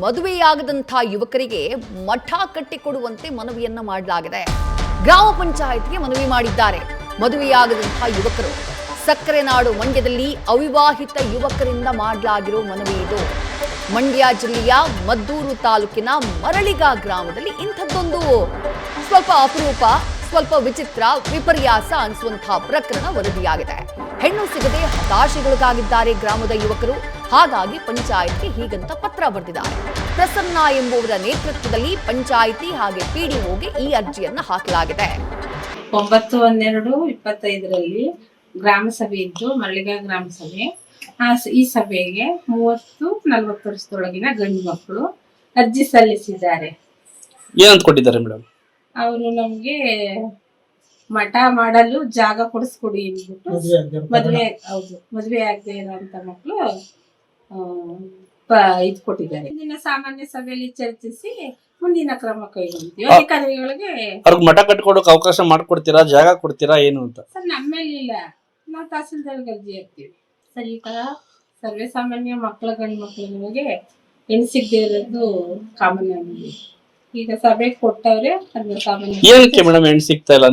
ಮದುವೆಯಾಗದಂಥ ಯುವಕರಿಗೆ ಮಠ ಕಟ್ಟಿಕೊಡುವಂತೆ ಮನವಿಯನ್ನ ಮಾಡಲಾಗಿದೆ. ಗ್ರಾಮ ಪಂಚಾಯತ್ಗೆ ಮನವಿ ಮಾಡಿದ್ದಾರೆ. ಮದುವೆಯಾಗದಂಥ ಯುವಕರು ಸಕ್ಕರೆ ನಾಡು ಮಂಡ್ಯದಲ್ಲಿ ಅವಿವಾಹಿತ ಯುವಕರಿಂದ ಮಾಡಲಾಗಿರೋ ಮನವಿ ಇದು. ಮಂಡ್ಯ ಜಿಲ್ಲೆಯ ಮದ್ದೂರು ತಾಲೂಕಿನ ಮರಳಿಗ ಗ್ರಾಮದಲ್ಲಿ ಇಂಥದ್ದೊಂದು ಸ್ವಲ್ಪ ಅಪರೂಪ, ಸ್ವಲ್ಪ ವಿಚಿತ್ರ, ವಿಪರ್ಯಾಸ ಅನಿಸುವಂತಹ ಪ್ರಕರಣ ವರದಿಯಾಗಿದೆ. ಹೆಣ್ಣು ಸಿಗದೆ ಹತಾಶೆಗೊಳಗಾಗಿದ್ದಾರೆ ಗ್ರಾಮದ ಯುವಕರು. ಹಾಗಾಗಿ ಪಂಚಾಯಿತಿಗೆ ಹೀಗಂತ ಪತ್ರ ಬರೆದಿದ್ದಾರೆ. ಪ್ರಸನ್ನ ಎಂಬುವರ ನೇತೃತ್ವದಲ್ಲಿ ಪಂಚಾಯಿತಿ ಹಾಗೆ ಪಿಡಿಒಗೆ ಈ ಅರ್ಜಿಯನ್ನ ಹಾಕಲಾಗಿದೆ. 9/12/25 ಗ್ರಾಮ ಸಭೆ ಇದ್ದು, ಮರಳಿಗ ಗ್ರಾಮ ಸಭೆ. ಈ ಸಭೆಗೆ 30-40 ವರ್ಷದೊಳಗಿನ ಗಂಡು ಮಕ್ಕಳು ಅರ್ಜಿ ಸಲ್ಲಿಸಿದ್ದಾರೆ. ಏನಂತ ಕೊಟ್ಟಿದ್ದಾರೆ ಮೇಡಮ್? ಅವರು ನಮ್ಗೆ ಮಠ ಮಾಡಲು ಜಾಗ ಕೊಡಿಸ್ಕೊಡಿ ಅಂದ್ಬಿಟ್ಟು ಮದುವೆ ಆಗದೆ ಇರೋಂತ ಮಕ್ಕಳು ಇದು ಕೊಟ್ಟಿದ್ದಾರೆ. ಮುಂದಿನ ಸಾಮಾನ್ಯ ಸಭೆಯಲ್ಲಿ ಚರ್ಚಿಸಿ ಮುಂದಿನ ಕ್ರಮ ಕೈಗೊಳ್ತೀವಿ. ಅಧಿಕಾರಿಗಳಿಗೆ ಅವ್ರಿಗೆ ಮಠ ಕಟ್ಕೊಡೋಕೆ ಅವಕಾಶ ಮಾಡ್ಕೊಡ್ತೀರಾ, ಜಾಗ ಕೊಡ್ತೀರಾ ಏನು ಅಂತ? ಸರ್, ನಮ್ಮೇಲಿಲ್ಲ, ನಾವು ತಹಸೀಲ್ದಾರ್ಗೆ ಅರ್ಜಿ ಹಾಕ್ತೀವಿ ಸರ್. ಈ ತರ ಸರ್ವೇ ಸಾಮಾನ್ಯ ಗಂಡು ಮಕ್ಕಳಿಗೆ ಹೆಣ್ಣು ಸಿಗದೆ ಇರೋದು ಕಾಮನ್ ಆಗಿದೆ. ಈಗ ಸಭೆ ಕೊಟ್ಟವ್ರೆ, ಅದನ್ನ ಸಾಮಾನ್ಯ ಏನಕ್ಕೆ ಮೇಡಮ್ ಹೆಣ್ಣು ಸಿಗ್ತಾ ಇಲ್ಲ?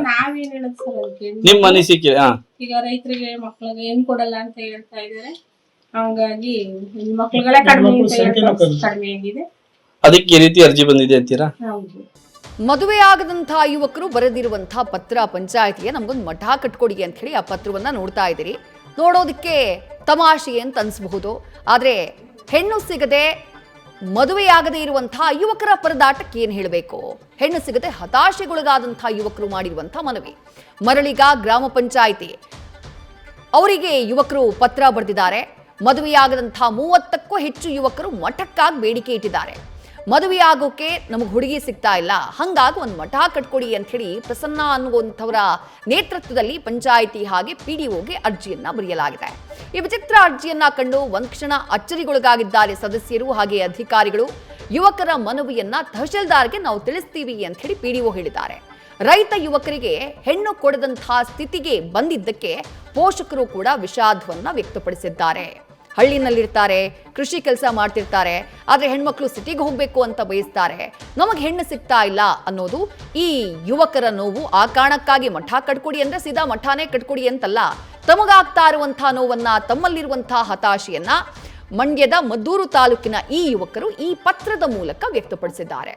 ನಾವೇನ್ ಹೇಳೋದು ಸರ್ ಅದಕ್ಕೆ? ನಿಮ್ಮ ಅನಿಸಿಕೆ? ಈಗ ರೈತರಿಗೆ ಮಕ್ಕಳಿಗೆ ಹೆಣ್ಣು ಕೊಡಲ್ಲ ಅಂತ ಹೇಳ್ತಾ ಇದಾರೆ. ಹಂಗಾಗಿ ಮಕ್ಕಳುಗಳೇ ಕಡಿಮೆ ಆಗಿದೆ. ಅದಕ್ಕೆ ಈ ರೀತಿ ಅರ್ಜಿ ಬಂದಿದೆ ಅಂತೀರಾ? ಹೌದು. ಮದುವೆಯಾಗದಂತಹ ಯುವಕರು ಬರೆದಿರುವಂತಹ ಪತ್ರ ಪಂಚಾಯತಿಗೆ ನಮ್ಗೊಂದು ಮಠ ಕಟ್ಕೊಡಿ ಅಂತ ಹೇಳಿ ಆ ಪತ್ರವನ್ನ ನೋಡ್ತಾ ಇದ್ದೀರಿ. ನೋಡೋದಕ್ಕೆ ತಮಾಷೆ ಅಂತ ಅನ್ಸಬಹುದು. ಆದ್ರೆ ಹೆಣ್ಣು ಸಿಗದೆ ಮದುವೆಯಾಗದೇ ಇರುವಂತಹ ಯುವಕರ ಪರದಾಟಕ್ಕೆ ಏನ್ ಹೇಳಬೇಕು? ಹೆಣ್ಣು ಸಿಗದೆ ಹತಾಶೆಗೊಳಗಾದಂತಹ ಯುವಕರು ಮಾಡಿರುವಂತಹ ಮನವಿ. ಮರಳಿಗ ಗ್ರಾಮ ಪಂಚಾಯಿತಿ ಅವರಿಗೆ ಯುವಕರು ಪತ್ರ ಬರೆದಿದ್ದಾರೆ. ಮದುವೆಯಾಗದಂತಹ 30ಕ್ಕೂ ಹೆಚ್ಚು ಯುವಕರು ಮಠಕ್ಕಾಗಿ ಬೇಡಿಕೆ ಇಟ್ಟಿದ್ದಾರೆ. ಮದುವೆಯಾಗೋಕೆ ನಮಗೆ ಹುಡುಗಿ ಸಿಗ್ತಾ ಇಲ್ಲ, ಹಂಗಾಗಿ ಒಂದು ಮಠ ಕಟ್ಕೊಡಿ ಅಂತ ಹೇಳಿ ಪ್ರಸನ್ನ ಅನ್ನುವಂಥವರ ನೇತೃತ್ವದಲ್ಲಿ ಪಂಚಾಯಿತಿ ಹಾಗೆ ಪಿಡಿಒಗೆ ಅರ್ಜಿಯನ್ನ ಬರೆಯಲಾಗಿದೆ. ಈ ವಿಚಿತ್ರ ಅರ್ಜಿಯನ್ನ ಕಂಡು ಒಂದ್ ಕ್ಷಣ ಅಚ್ಚರಿಗೊಳಗಾಗಿದ್ದಾರೆ ಸದಸ್ಯರು ಹಾಗೆ ಅಧಿಕಾರಿಗಳು. ಯುವಕರ ಮನವಿಯನ್ನ ತಹಶೀಲ್ದಾರ್ಗೆ ನಾವು ತಿಳಿಸ್ತೀವಿ ಅಂತ ಹೇಳಿ ಪಿಡಿಒ ಹೇಳಿದ್ದಾರೆ. ರೈತ ಯುವಕರಿಗೆ ಹೆಣ್ಣು ಕೊಡದಂತಹ ಸ್ಥಿತಿಗೆ ಬಂದಿದ್ದಕ್ಕೆ ಪೋಷಕರು ಕೂಡ ವಿಷಾದವನ್ನ ವ್ಯಕ್ತಪಡಿಸಿದ್ದಾರೆ. ಹಳ್ಳಿನಲ್ಲಿರ್ತಾರೆ, ಕೃಷಿ ಕೆಲಸ ಮಾಡ್ತಿರ್ತಾರೆ, ಆದ್ರೆ ಹೆಣ್ಮಕ್ಳು ಸಿಟಿಗೆ ಹೋಗ್ಬೇಕು ಅಂತ ಬಯಸ್ತಾರೆ. ನಮಗೆ ಹೆಣ್ಣು ಸಿಗ್ತಾ ಇಲ್ಲ ಅನ್ನೋದು ಈ ಯುವಕರ ನೋವು. ಆ ಕಾರಣಕ್ಕಾಗಿ ಮಠ ಕಟ್ಕೊಡಿ ಅಂದ್ರೆ ಸೀದಾ ಮಠಾನೇ ಕಟ್ಕೊಡಿ ಅಂತಲ್ಲ, ತಮಗಾಗ್ತಾ ಇರುವಂತಹ ನೋವನ್ನ, ತಮ್ಮಲ್ಲಿರುವಂತಹ ಹತಾಶೆಯನ್ನ ಮಂಡ್ಯದ ಮದ್ದೂರು ತಾಲೂಕಿನ ಈ ಯುವಕರು ಈ ಪತ್ರದ ಮೂಲಕ ವ್ಯಕ್ತಪಡಿಸಿದ್ದಾರೆ.